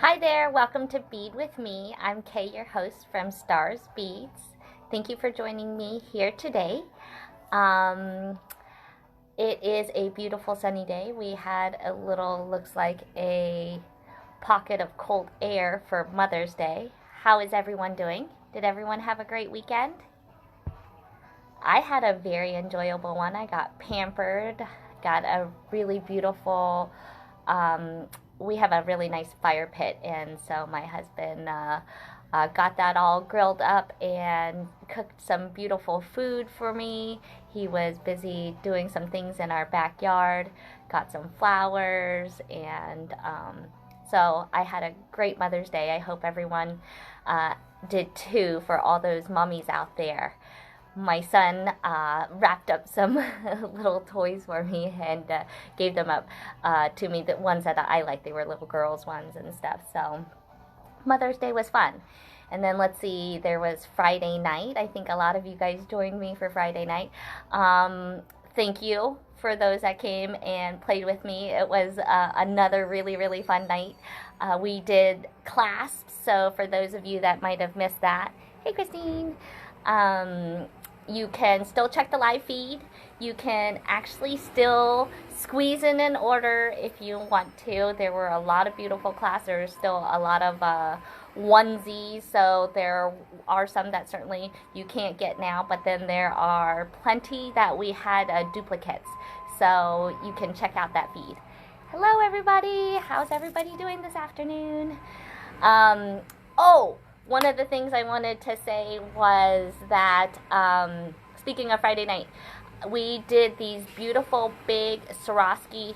Hi there, welcome to Bead with me. I'm Kay, your host from Stars Beads. Thank you for joining me here today. It is a beautiful sunny day. We had a little, looks like a pocket of cold air for Mother's Day. How is everyone doing? Did everyone have a great weekend? I had a very enjoyable one. I got pampered, got a really beautiful we have a really nice fire pit, and so my husband got that all grilled up and cooked some beautiful food for me. He was busy doing some things in our backyard, got some flowers, and so I had a great Mother's Day. I hope everyone did too, for all those mommies out there. My son wrapped up some little toys for me and gave them up to me, the ones that I like. They were little girls' ones and stuff. So Mother's Day was fun. And then let's see, there was Friday night. I think a lot of you guys joined me for Friday night. Thank you for those that came and played with me. It was another really, really fun night. We did clasps, so for those of you that might have missed that, hey Christine, you can still check the live feed. You can actually still squeeze in an order if you want to. There were a lot of beautiful classes. There's still a lot of onesies, so there are some that certainly you can't get now, but then there are plenty that we had duplicates, so you can check out that feed. Hello everybody, how's everybody doing this afternoon? One of the things I wanted to say was that, speaking of Friday night, we did these beautiful big Swarovski.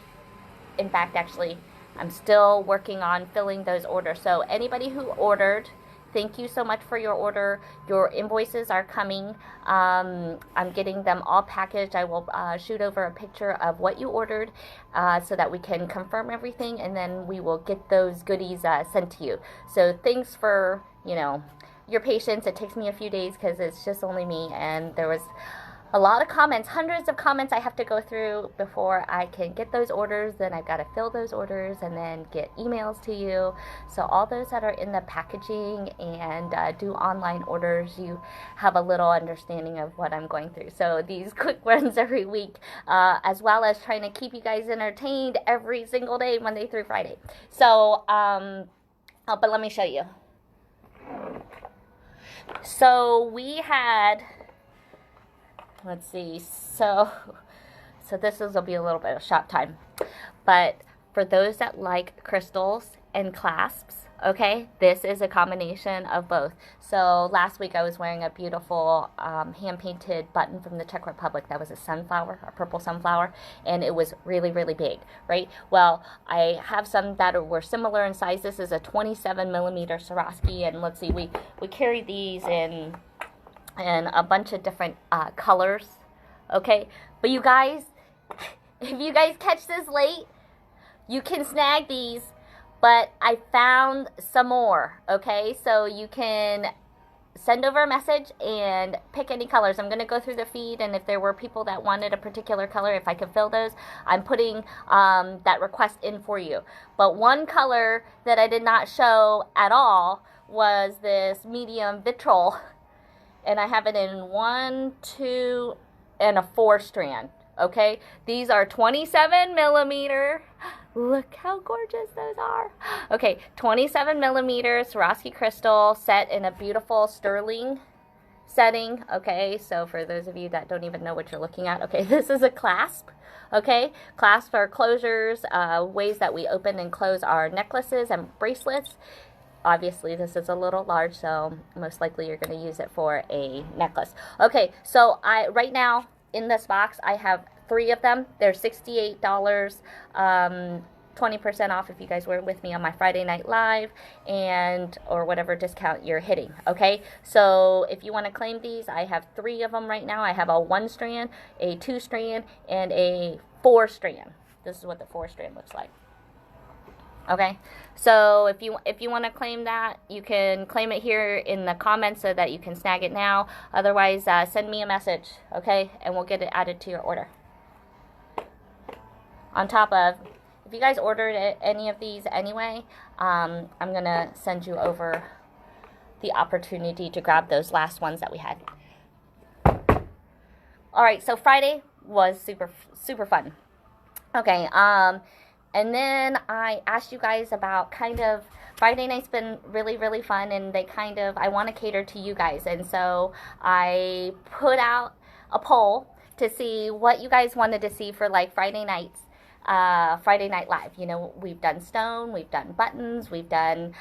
In fact, actually, I'm still working on filling those orders. So anybody who ordered, thank you so much for your order. Your invoices are coming. I'm getting them all packaged. I will shoot over a picture of what you ordered so that we can confirm everything, and then we will get those goodies sent to you. So thanks for, your patience. It takes me a few days because it's just only me, and there was a lot of comments, hundreds of comments I have to go through before I can get those orders. Then I've got to fill those orders and then get emails to you. So all those that are in the packaging and do online orders, you have a little understanding of what I'm going through. So these quick runs every week, as well as trying to keep you guys entertained every single day, Monday through Friday. So, but let me show you. So we had, let's see, so this will be a little bit of shop time, but for those that like crystals and clasps, okay, this is a combination of both. So last week I was wearing a beautiful hand-painted button from the Czech Republic that was a sunflower, a purple sunflower, and it was really, really big, right? Well, I have some that were similar in size. This is a 27 millimeter Swarovski, and let's see, we carry these in a bunch of different colors, okay? But you guys, if you guys catch this late, you can snag these, but I found some more, okay? So you can send over a message and pick any colors. I'm going to go through the feed, and if there were people that wanted a particular color, if I could fill those, I'm putting that request in for you. But one color that I did not show at all was this medium vitriol, and I have it in 1, 2, and a 4 strand, okay? These are 27 millimeter. Look how gorgeous those are. Okay, 27 millimeter Swarovski crystal set in a beautiful sterling setting, okay? So for those of you that don't even know what you're looking at, okay, this is a clasp, okay? Clasps are closures, ways that we open and close our necklaces and bracelets. Obviously, this is a little large, so most likely you're going to use it for a necklace. Okay, so right now in this box, I have 3 of them. They're $68, 20% off if you guys were with me on my Friday Night Live, or whatever discount you're hitting, okay? So if you want to claim these, I have 3 of them right now. I have a 1 strand, a 2 strand, and a 4 strand. This is what the 4 strand looks like. Okay, so if you want to claim that, you can claim it here in the comments so that you can snag it now. Otherwise, send me a message, okay, and we'll get it added to your order. On top of, if you guys ordered any of these anyway, I'm going to send you over the opportunity to grab those last ones that we had. All right, so Friday was super fun. Okay, and then I asked you guys about kind of, Friday night's been really fun, and I want to cater to you guys, and so I put out a poll to see what you guys wanted to see for like Friday nights. Friday Night Live. You know, we've done stone, we've done buttons, we've done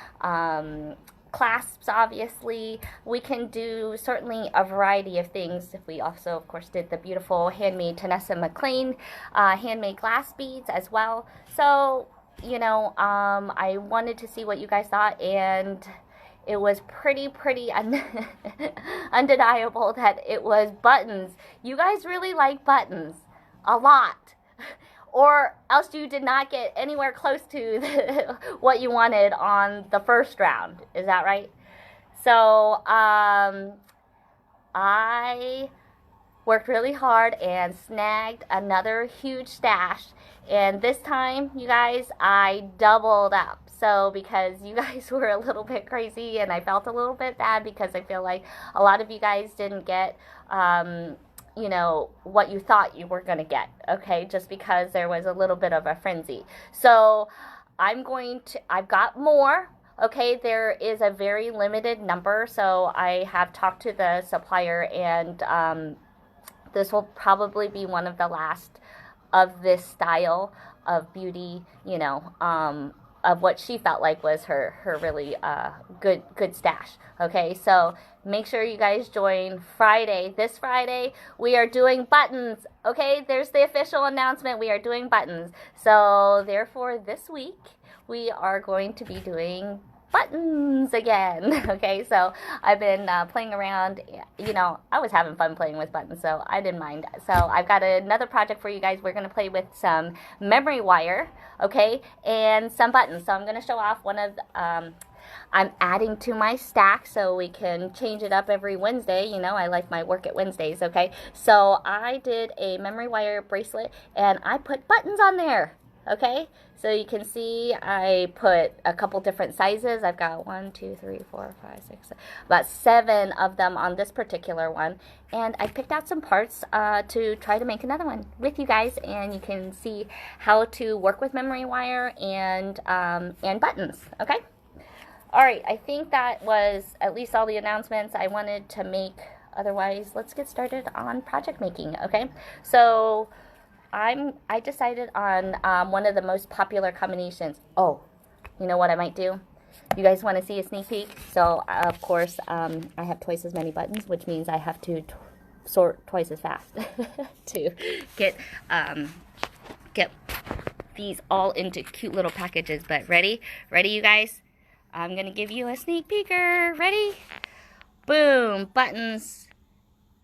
clasps, obviously. We can do certainly a variety of things. We also, of course, did the beautiful handmade Tanessa McLean handmade glass beads as well. So, you know, I wanted to see what you guys thought, and it was pretty undeniable that it was buttons. You guys really like buttons a lot. Or else you did not get anywhere close to what you wanted on the first round. Is that right? So I worked really hard and snagged another huge stash. And this time, you guys, I doubled up. So because you guys were a little bit crazy, and I felt a little bit bad because I feel like a lot of you guys didn't get you know, what you thought you were going to get, okay, just because there was a little bit of a frenzy. So I've got more, okay, there is a very limited number, so I have talked to the supplier, and this will probably be one of the last of this style of beauty, you know, of what she felt like was her really good stash. Okay, so make sure you guys join Friday. This Friday, we are doing buttons. Okay, there's the official announcement. We are doing buttons. So therefore, this week, we are going to be doing buttons again. Okay, so I've been playing around. You know, I was having fun playing with buttons, so I didn't mind. So I've got another project for you guys. We're going to play with some memory wire, okay, and some buttons. So I'm going to show off one of I'm adding to my stack so we can change it up every Wednesday. You know, I like my work at Wednesdays, okay? So I did a memory wire bracelet, and I put buttons on there, okay? So you can see I put a couple different sizes. I've got 1, 2, 3, 4, 5, 6, about 7 of them on this particular one. And I picked out some parts to try to make another one with you guys, and you can see how to work with memory wire and buttons, okay? All right, I think that was at least all the announcements I wanted to make. Otherwise, let's get started on project making, okay? So I decided on one of the most popular combinations. Oh, you know what I might do? You guys want to see a sneak peek? So, of course, I have twice as many buttons, which means I have to sort twice as fast to get these all into cute little packages. But ready, you guys? I'm going to give you a sneak peeker. Ready? Boom. Buttons.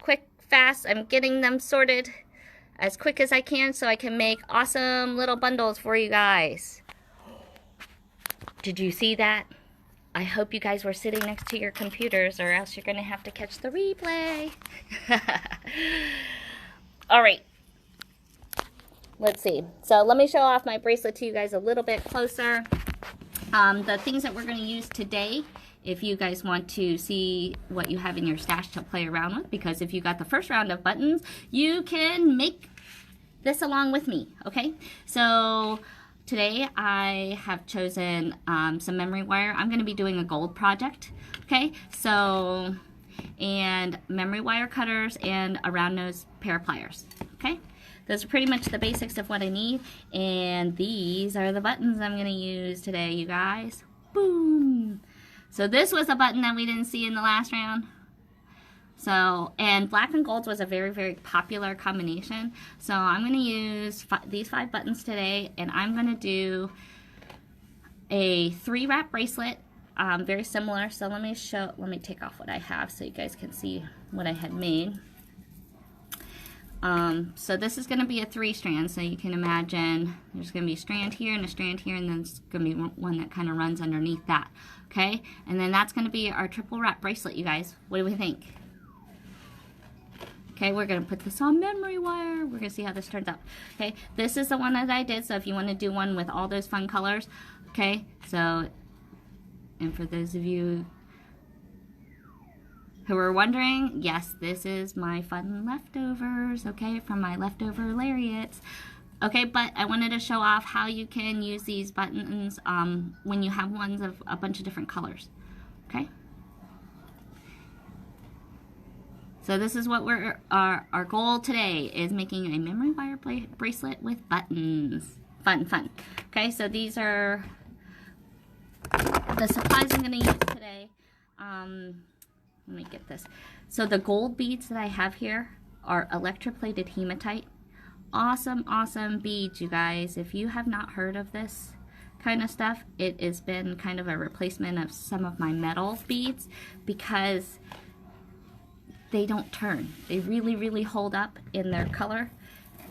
Quick, fast. I'm getting them sorted as quick as I can so I can make awesome little bundles for you guys. Did you see that? I hope you guys were sitting next to your computers, or else you're going to have to catch the replay. All right. Let's see. So let me show off my bracelet to you guys a little bit closer. The things that we're going to use today, if you guys want to see what you have in your stash to play around with, because if you got the first round of buttons, you can make this along with me, okay? So today I have chosen some memory wire. I'm going to be doing a gold project, okay? So, and memory wire cutters and a round nose pair of pliers, okay? Those are pretty much the basics of what I need, and these are the buttons I'm going to use today, you guys. Boom! So this was a button that we didn't see in the last round. So, and black and gold was a very popular combination. So I'm going to use these 5 buttons today, and I'm going to do a 3-wrap bracelet, very similar. So let me take off what I have so you guys can see what I had made. So this is going to be a 3-strand, so you can imagine there's going to be a strand here and a strand here, and then there's going to be one that kind of runs underneath that, okay? And then that's going to be our triple wrap bracelet, you guys. What do we think? Okay, we're going to put this on memory wire. We're going to see how this turns out. Okay, this is the one that I did, so if you want to do one with all those fun colors, okay, so, and for those of you who are wondering, yes, this is my fun leftovers, okay, from my leftover lariats. Okay, but I wanted to show off how you can use these buttons when you have ones of a bunch of different colors, okay? So this is what our goal today is, making a memory wire bracelet with buttons. Fun, fun. Okay, so these are the supplies I'm going to use today. Let me get this. So the gold beads that I have here are electroplated hematite. Awesome, awesome beads, you guys. If you have not heard of this kind of stuff, it has been kind of a replacement of some of my metal beads because they don't turn. They really, really hold up in their color.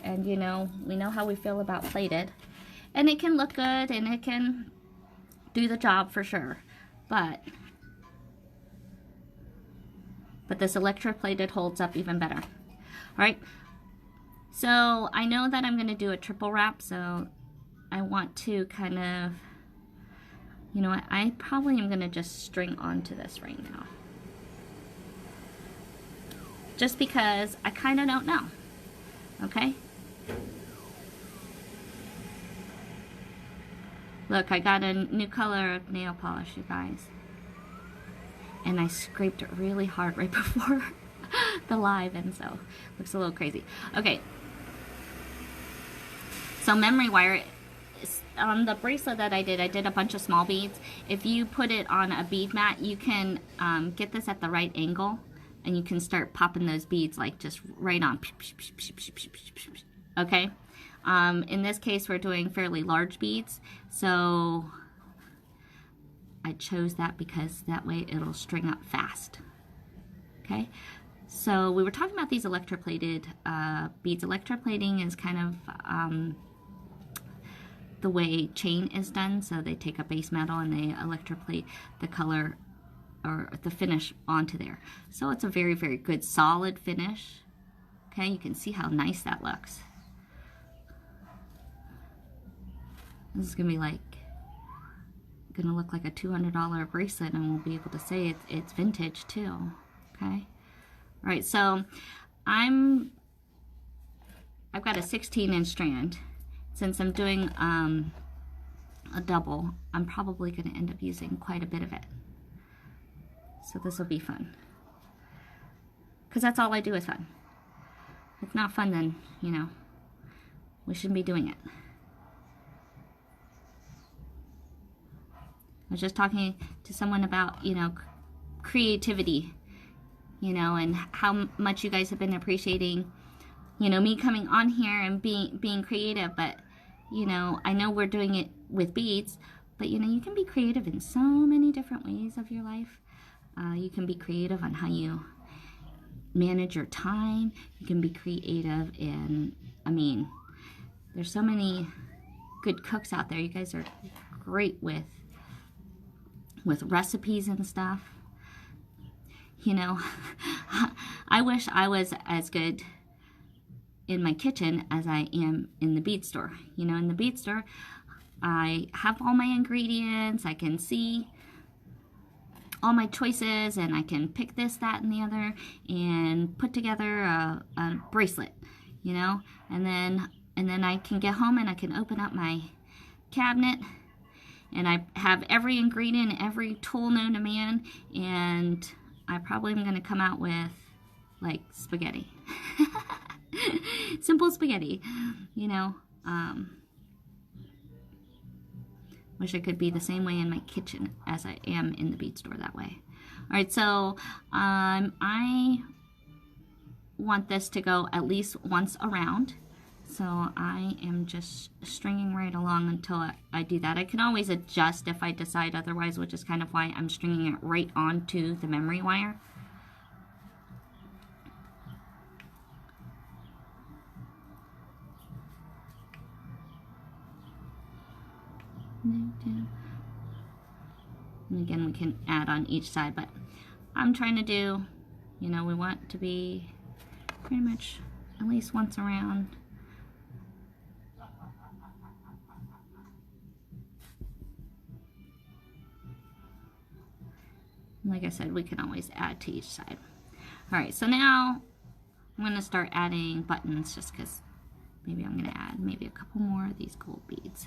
And you know, we know how we feel about plated. And it can look good and it can do the job for sure. But this electroplated holds up even better. All right. So I know that I'm going to do a triple wrap, so I want to kind of, you know what, I probably am going to just string onto this right now. Just because I kind of don't know, okay? Look, I got a new color of nail polish, you guys. And I scraped it really hard right before the live, and so it looks a little crazy. Okay. So memory wire, on the bracelet that I did a bunch of small beads. If you put it on a bead mat, you can get this at the right angle, and you can start popping those beads like just right on. Okay? In this case, we're doing fairly large beads, so I chose that because that way it'll string up fast. Okay? So we were talking about these electroplated beads. Electroplating is kind of the way chain is done. So they take a base metal and they electroplate the color or the finish onto there. So it's a very, very good solid finish. Okay, you can see how nice that looks. This is gonna be like, gonna look like a $200 bracelet, and we'll be able to say it's vintage too. Okay. All right, so I've got a 16-inch strand. Since I'm doing a double, I'm probably going to end up using quite a bit of it. So this will be fun. Because that's all I do is fun. If it's not fun, then, you know, we shouldn't be doing it. I was just talking to someone about, you know, creativity, you know, and how much you guys have been appreciating, you know, me coming on here and being creative. But, you know, I know we're doing it with beads, but, you know, you can be creative in so many different ways of your life. You can be creative on how you manage your time. You can be creative in, I mean, there's so many good cooks out there. You guys are great with recipes and stuff. You know, I wish I was as good in my kitchen as I am in the bead store. You know, in the bead store, I have all my ingredients, I can see all my choices, and I can pick this, that, and the other, and put together a bracelet, you know, and then I can get home and I can open up my cabinet, and I have every ingredient, every tool known to man, and I probably am going to come out with, like, spaghetti. Simple spaghetti, you know. Wish I could be the same way in my kitchen as I am in the bead store that way. All right, so I want this to go at least once around. So I am just stringing right along until I do that. I can always adjust if I decide otherwise, which is kind of why I'm stringing it right onto the memory wire. And again, we can add on each side, but I'm trying to do, you know, we want to be pretty much at least once around. Like I said, we can always add to each side. All right, so now I'm going to start adding buttons just because maybe I'm going to add maybe a couple more of these gold beads.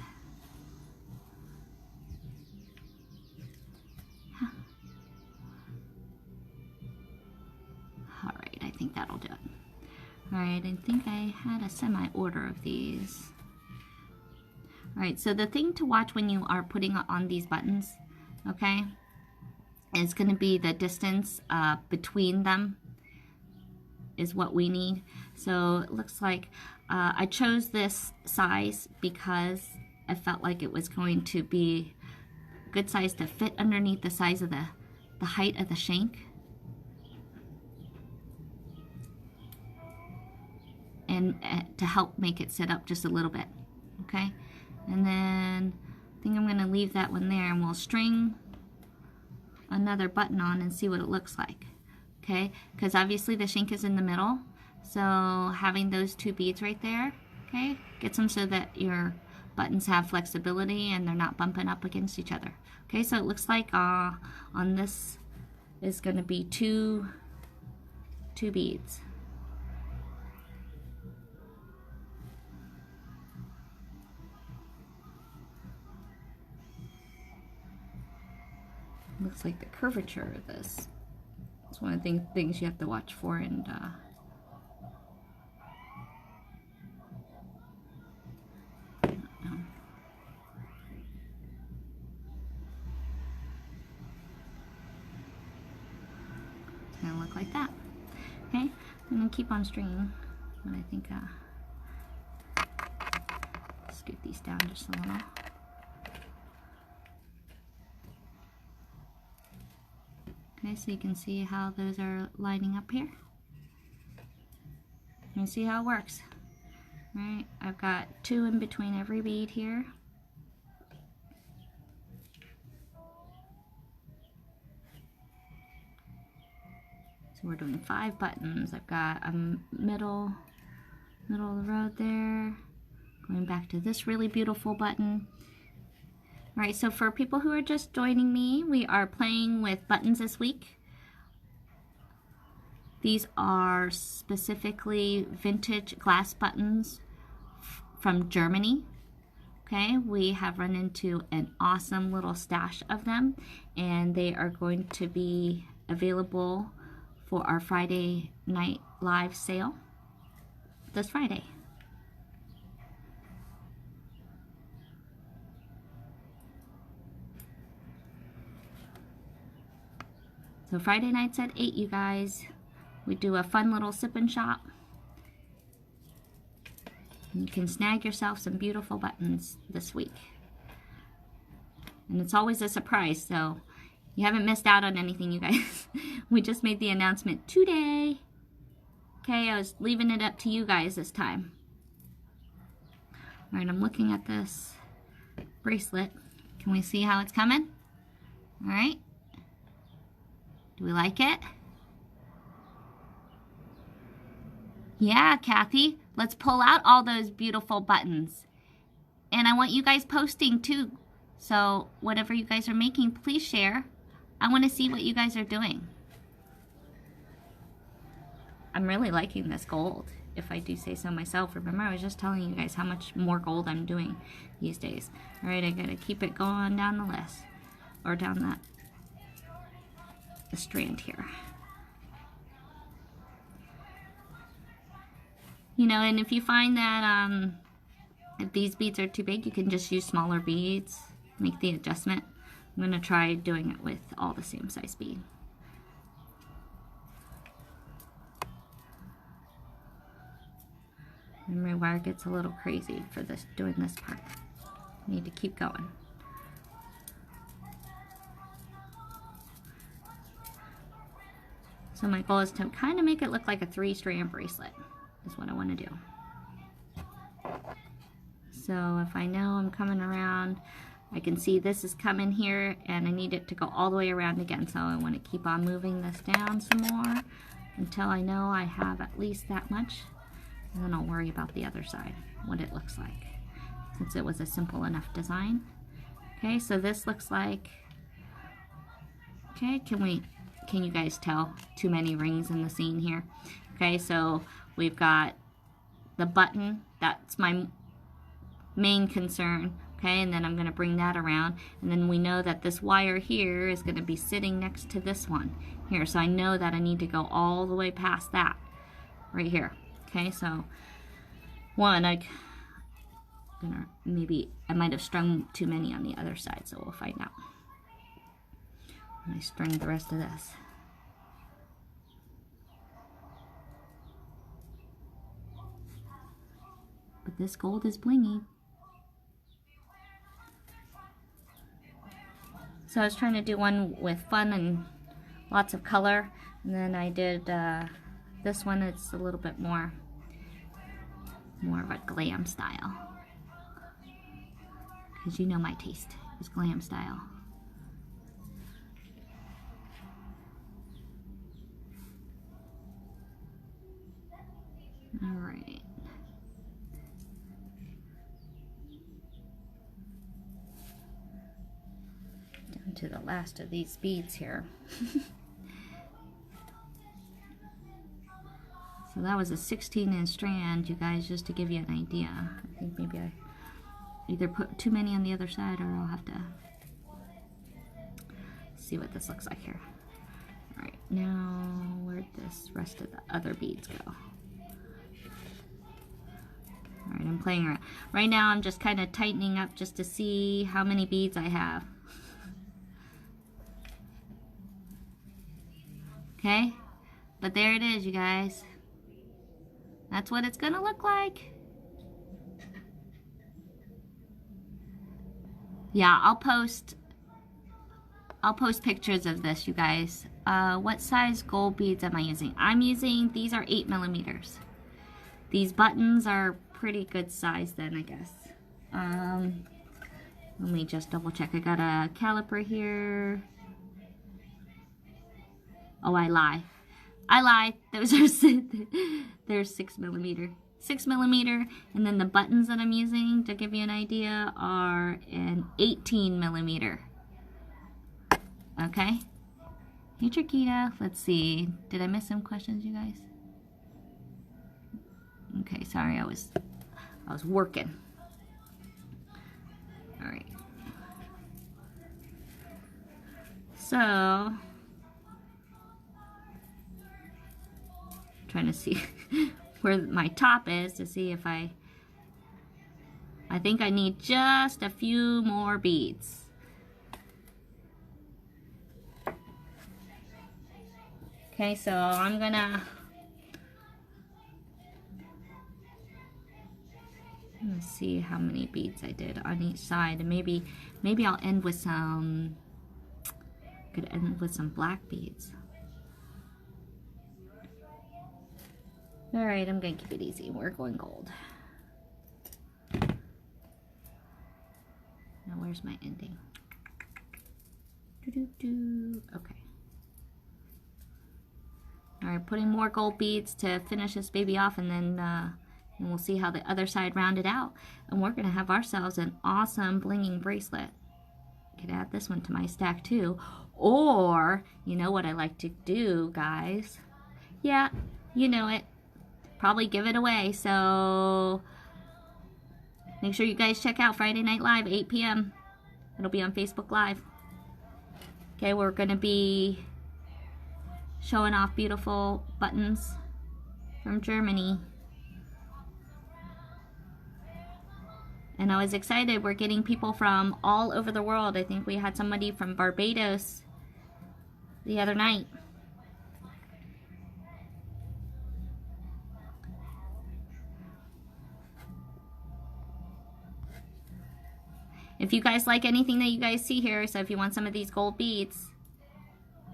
All right, I think that'll do it. All right, I think I had a semi-order of these. All right, so the thing to watch when you are putting on these buttons, okay, is going to be the distance between them is what we need. So it looks like I chose this size because I felt like it was going to be a good size to fit underneath the size of the height of the shank. And to help make it sit up just a little bit, okay? And then I think I'm going to leave that one there, and we'll string another button on and see what it looks like, okay? Because obviously the shank is in the middle, so having those two beads right there, okay, gets them so that your buttons have flexibility and they're not bumping up against each other. Okay, so it looks like on this is going to be two beads. Looks like the curvature of this is one of the things you have to watch for, and it's gonna look like that. Okay, I'm gonna keep on stringing, but I think scoot these down just a little. Okay, so you can see how those are lining up here. You can see how it works. All right, I've got two in between every bead here. So we're doing 5 buttons. I've got a middle of the road there. Going back to this really beautiful button. All right, so for people who are just joining me, we are playing with buttons this week. These are specifically vintage glass buttons from Germany. Okay, we have run into an awesome little stash of them, and they are going to be available for our Friday night live sale this Friday. So Friday nights at 8, you guys, we do a fun little sip and shop. And you can snag yourself some beautiful buttons this week. And it's always a surprise, so you haven't missed out on anything, you guys. We just made the announcement today. Okay, I was leaving it up to you guys this time. All right, I'm looking at this bracelet. Can we see how it's coming? All right. Do we like it? Yeah, Kathy, let's pull out all those beautiful buttons. And I want you guys posting too. So whatever you guys are making, please share. I want to see what you guys are doing. I'm really liking this gold, if I do say so myself. Remember, I was just telling you guys how much more gold I'm doing these days. All right, I gotta keep it going down the list, or down the strand here. You know, and if you find that if these beads are too big, you can just use smaller beads, make the adjustment. I'm going to try doing it with all the same size bead. And my wire gets a little crazy for this, doing this part. I need to keep going. So my goal is to kind of make it look like a 3-strand bracelet, is what I want to do. So if I know I'm coming around, I can see this is coming here, and I need it to go all the way around again. So I want to keep on moving this down some more. until I know I have at least that much, and then I'll worry about the other side, what it looks like, since it was a simple enough design. Okay, so this looks like, okay, can you guys tell? Too many rings in the scene here. Okay, so we've got the button, that's my main concern. Okay, and then I'm going to bring that around, and then we know that this wire here is going to be sitting next to this one here, so I know that I need to go all the way past that right here. Okay, so one, maybe I might have strung too many on the other side, so we'll find out when I string the rest of this. But this gold is blingy. So I was trying to do one with fun and lots of color, and then I did this one. It's a little bit more of a glam style, because you know my taste is glam style. All right. Down to the last of these beads here. So that was a 16-inch strand, you guys, just to give you an idea. I think maybe I either put too many on the other side, or I'll have to see what this looks like here. All right, now where'd this rest of the other beads go? All right, I'm playing around. Right now I'm just kind of tightening up just to see how many beads I have. Okay, but there it is, you guys. That's what it's gonna look like. Yeah, I'll post pictures of this, you guys. What size gold beads am I using? I'm using, these are 8mm. These buttons are pretty good size then, I guess. Let me just double check. I got a caliper here. Oh, I lie. Those are they're 6mm. 6mm, and then the buttons that I'm using, to give you an idea, are an 18mm. Okay. Hey, Chiquita. Let's see. Did I miss some questions, you guys? Okay, sorry, I was working. All right. So, trying to see where my top is to see if I think I need just a few more beads. Okay, so I'm gonna let's see how many beads I did on each side, and maybe I'll end with some, could end with some black beads. All right, I'm gonna keep it easy. We're going gold. Now where's my ending? Okay. All right, putting more gold beads to finish this baby off, and then and we'll see how the other side rounded out. And we're gonna have ourselves an awesome blinging bracelet. Could add this one to my stack too. Or, you know what I like to do, guys? Yeah, you know it. Probably give it away. So make sure you guys check out Friday Night Live, 8 p.m. It'll be on Facebook Live. Okay, we're gonna be showing off beautiful buttons from Germany. And I was excited. We're getting people from all over the world. I think we had somebody from Barbados the other night. If you guys like anything that you guys see here, so if you want some of these gold beads,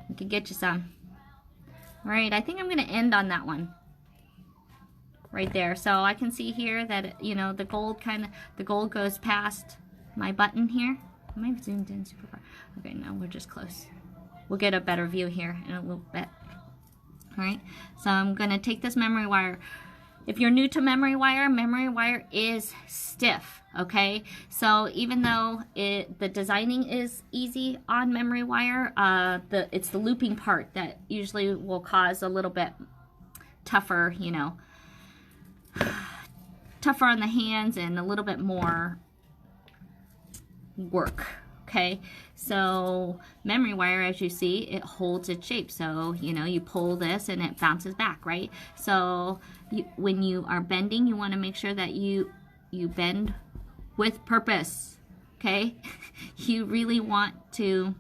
we can get you some. All right, I think I'm gonna end on that one right there. So I can see here that, you know, the gold goes past my button here. Am I zoomed in super far? Okay, no, we're just close. We'll get a better view here in a little bit. All right, so I'm gonna take this memory wire. If you're new to memory wire is stiff, okay? So even though the designing is easy on memory wire, it's the looping part that usually will cause a little bit tougher, you know, tougher on the hands and a little bit more work. Okay, so memory wire, as you see, it holds its shape. So, you know, you pull this and it bounces back, right? So when you are bending, you want to make sure that you bend with purpose, okay? You really want to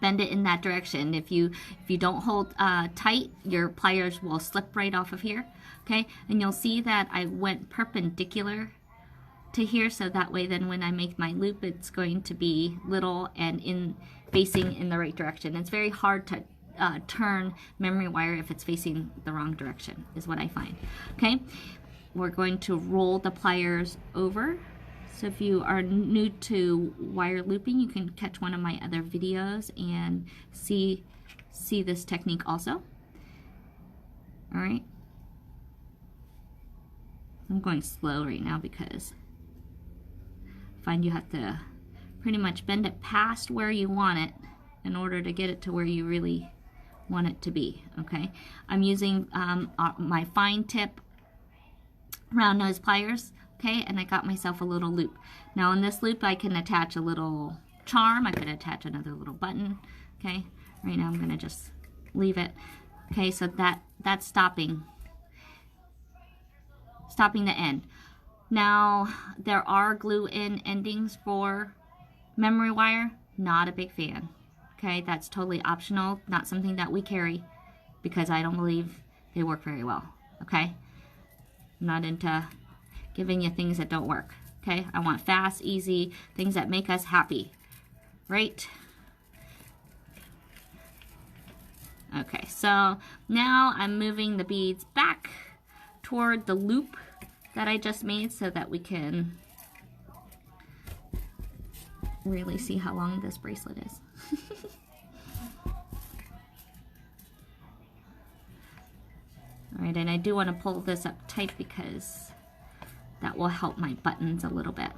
bend it in that direction. If you don't hold tight, your pliers will slip right off of here, okay? And you'll see that I went perpendicular to here, so that way then when I make my loop, it's going to be little and facing in the right direction. It's very hard to turn memory wire if it's facing the wrong direction, is what I find. Okay, we're going to roll the pliers over. So if you are new to wire looping, you can catch one of my other videos and see this technique also. All right, I'm going slow right now because find you have to pretty much bend it past where you want it in order to get it to where you really want it to be. Okay, I'm using my fine tip round nose pliers, okay, and I got myself a little loop. Now in this loop I can attach a little charm, I could attach another little button. Okay, right now I'm gonna just leave it. Okay, so that's stopping the end. Now, there are glue-in endings for memory wire. Not a big fan. Okay, that's totally optional. Not something that we carry because I don't believe they work very well. Okay, I'm not into giving you things that don't work. Okay, I want fast, easy, things that make us happy. Right? Okay, so now I'm moving the beads back toward the loop that I just made so that we can really see how long this bracelet is. Alright, and I do want to pull this up tight because that will help my buttons a little bit.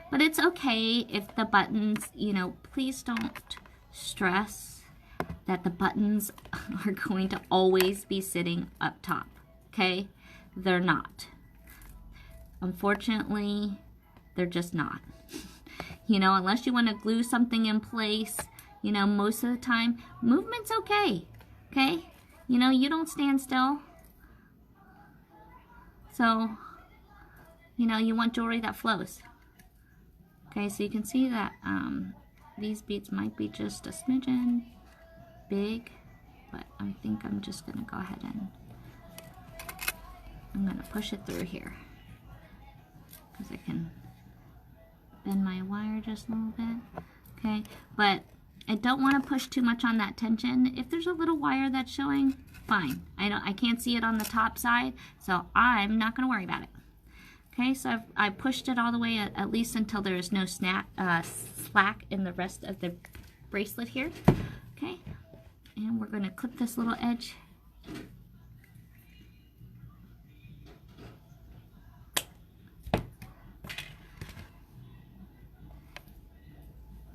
But it's okay if the buttons, you know, please don't stress that the buttons are going to always be sitting up top, okay? They're not. Unfortunately, they're just not. You know, unless you want to glue something in place, you know, most of the time, movement's okay. Okay? You know, you don't stand still. So, you know, you want jewelry that flows. Okay, so you can see that these beads might be just a smidgen big, but I think I'm just going to go ahead and I'm going to push it through here because I can bend my wire just a little bit. Okay, but I don't want to push too much on that tension. If there's a little wire that's showing, fine. I can't see it on the top side, so I'm not going to worry about it. Okay, so I pushed it all the way at least until there is no slack in the rest of the bracelet here. Okay, and we're going to clip this little edge.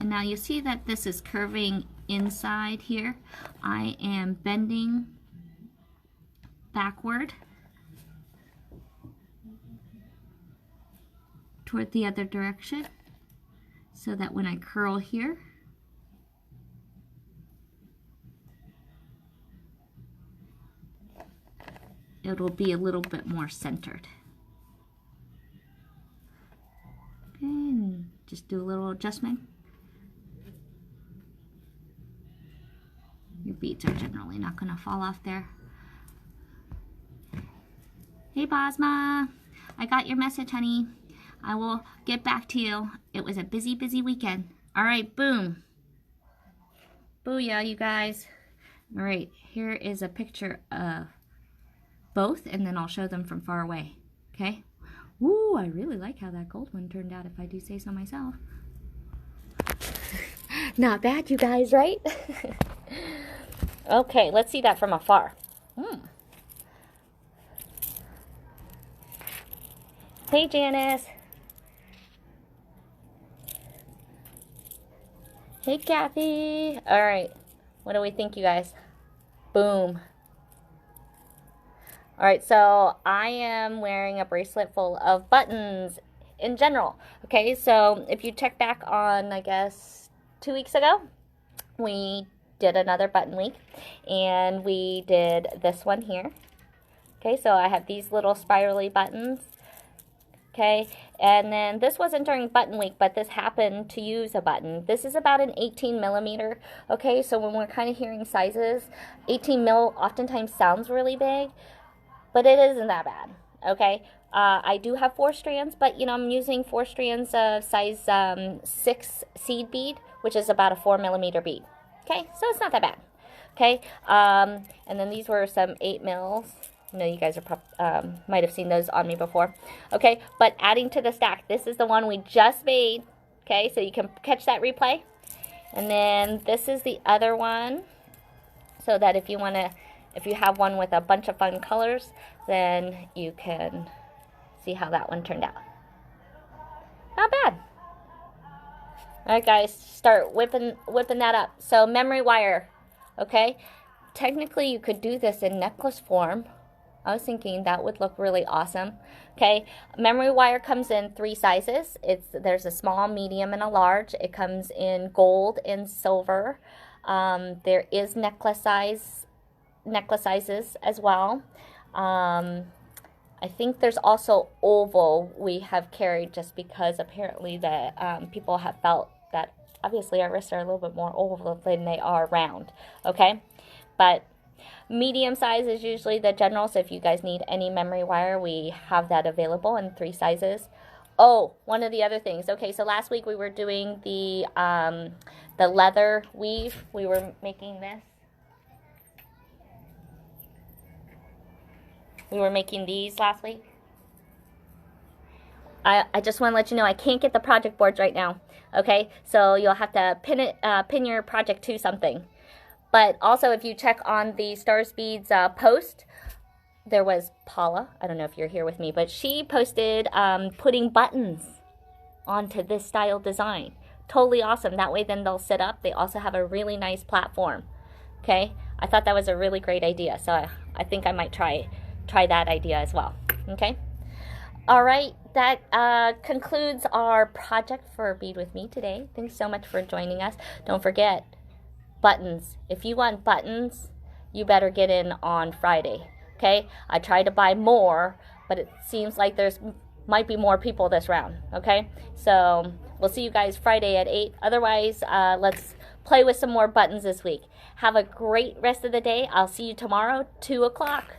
And now you see that this is curving inside here. I am bending backward toward the other direction so that when I curl here, it'll be a little bit more centered. Okay, and just do a little adjustment. Your beads are generally not going to fall off there. Hey Bosma, I got your message, honey. I will get back to you. It was a busy, busy weekend. All right, boom. Booyah, you guys. All right, here is a picture of both, and then I'll show them from far away, okay? Ooh, I really like how that gold one turned out, if I do say so myself. Not bad, you guys, right? Okay, let's see that from afar. Hey, Janice. Hey, Kathy. All right. What do we think, you guys? Boom. All right, so I am wearing a bracelet full of buttons in general. Okay, so if you check back on, I guess, 2 weeks ago, we did another button week, and we did this one here. Okay, so I have these little spirally buttons. Okay, and then this wasn't during button week, but this happened to use a button. This is about an 18 millimeter. Okay, so when we're kind of hearing sizes, 18 mil oftentimes sounds really big, but it isn't that bad. Okay, I do have 4 strands, but you know, I'm using 4 strands of size 6 seed bead, which is about a 4 millimeter bead. Okay, so it's not that bad. Okay, and then these were some 8 mils. I know you guys are might have seen those on me before. Okay, but adding to the stack, this is the one we just made. Okay, so you can catch that replay. And then this is the other one, so that if you have one with a bunch of fun colors, then you can see how that one turned out. Not bad. All right, guys, start whipping that up. So memory wire. Okay, technically you could do this in necklace form. I was thinking that would look really awesome. Okay, memory wire comes in 3 sizes. There's a small, medium, and a large. It comes in gold and silver. There is necklace sizes as well. I think there's also oval we have carried, just because apparently the people have felt that obviously our wrists are a little bit more oval than they are round. Okay, but medium size is usually the general, so if you guys need any memory wire, we have that available in 3 sizes. Oh, one of the other things. Okay, so last week we were doing the leather weave. We were making this. We were making these last week. I just want to let you know I can't get the project boards right now. Okay, so you'll have to pin your project to something. But also, if you check on the Stars Beads post, there was Paula. I don't know if you're here with me, but she posted putting buttons onto this style design. Totally awesome. That way then they'll sit up. They also have a really nice platform. Okay, I thought that was a really great idea, so I think I might try that idea as well. Okay, all right, that concludes our project for Bead With Me today. Thanks so much for joining us. Don't forget, buttons. If you want buttons, you better get in on Friday. Okay, I tried to buy more, but it seems like might be more people this round. Okay, so we'll see you guys Friday at 8. Otherwise, let's play with some more buttons this week. Have a great rest of the day. I'll see you tomorrow, 2 o'clock.